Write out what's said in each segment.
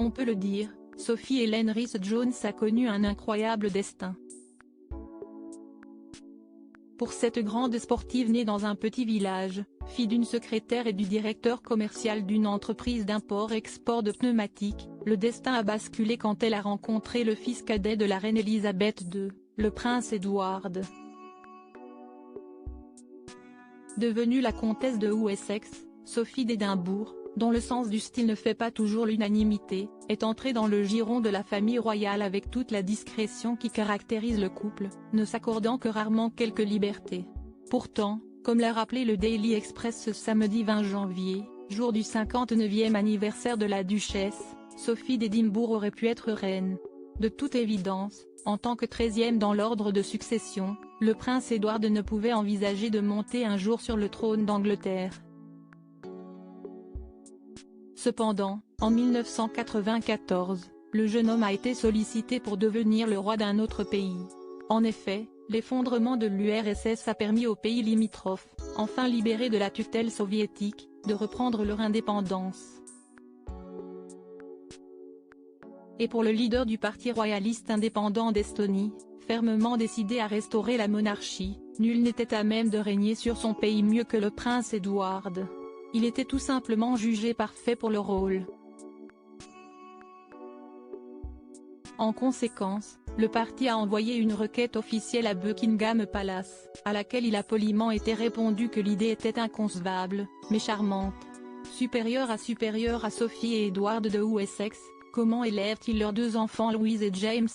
on peut le dire, Sophie Hélène Rhys-Jones a connu un incroyable destin. Pour cette grande sportive née dans un petit village, fille d'une secrétaire et du directeur commercial d'une entreprise d'import-export de pneumatiques, le destin a basculé quand elle a rencontré le fils cadet de la reine Elisabeth II, le prince Edward. Devenue la comtesse de Wessex, Sophie d'Édimbourg, dont le sens du style ne fait pas toujours l'unanimité, est entrée dans le giron de la famille royale avec toute la discrétion qui caractérise le couple, ne s'accordant que rarement quelques libertés. Pourtant, comme l'a rappelé le Daily Express ce samedi 20 janvier, jour du 59e anniversaire de la duchesse, Sophie d'Édimbourg aurait pu être reine. De toute évidence, en tant que 13e dans l'ordre de succession, le prince Édouard ne pouvait envisager de monter un jour sur le trône d'Angleterre. Cependant, en 1994, le jeune homme a été sollicité pour devenir le roi d'un autre pays. En effet, l'effondrement de l'URSS a permis aux pays limitrophes, enfin libérés de la tutelle soviétique, de reprendre leur indépendance. Et pour le leader du parti royaliste indépendant d'Estonie, fermement décidé à restaurer la monarchie, nul n'était à même de régner sur son pays mieux que le prince Edward. Il était tout simplement jugé parfait pour le rôle. En conséquence, le parti a envoyé une requête officielle à Buckingham Palace, à laquelle il a poliment été répondu que l'idée était inconcevable, mais charmante. Supérieure à Sophie et Edward de Wessex, comment élèvent-ils leurs deux enfants Louise et James?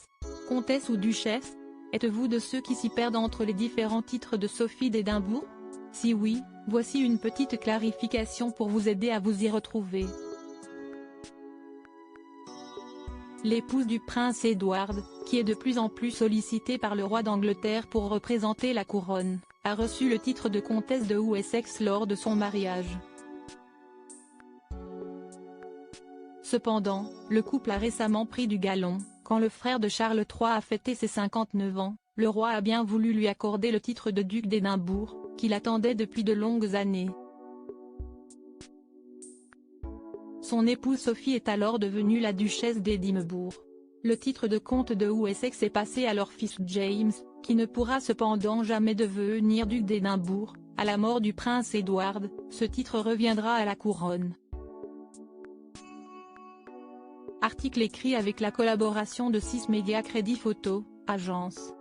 Comtesse ou duchesse? Êtes-vous de ceux qui s'y perdent entre les différents titres de Sophie d'Édimbourg? Si oui, voici une petite clarification pour vous aider à vous y retrouver. L'épouse du prince Edward, qui est de plus en plus sollicitée par le roi d'Angleterre pour représenter la couronne, a reçu le titre de comtesse de Wessex lors de son mariage. Cependant, le couple a récemment pris du galon, quand le frère de Charles III a fêté ses 59 ans, le roi a bien voulu lui accorder le titre de duc d'Édimbourg, qu'il attendait depuis de longues années. Son épouse Sophie est alors devenue la duchesse d'Édimbourg. Le titre de comte de Wessex est passé à leur fils James, qui ne pourra cependant jamais devenir duc d'Édimbourg. À la mort du prince Edward, ce titre reviendra à la couronne. Article écrit avec la collaboration de 6 médias Crédit Photo, agence.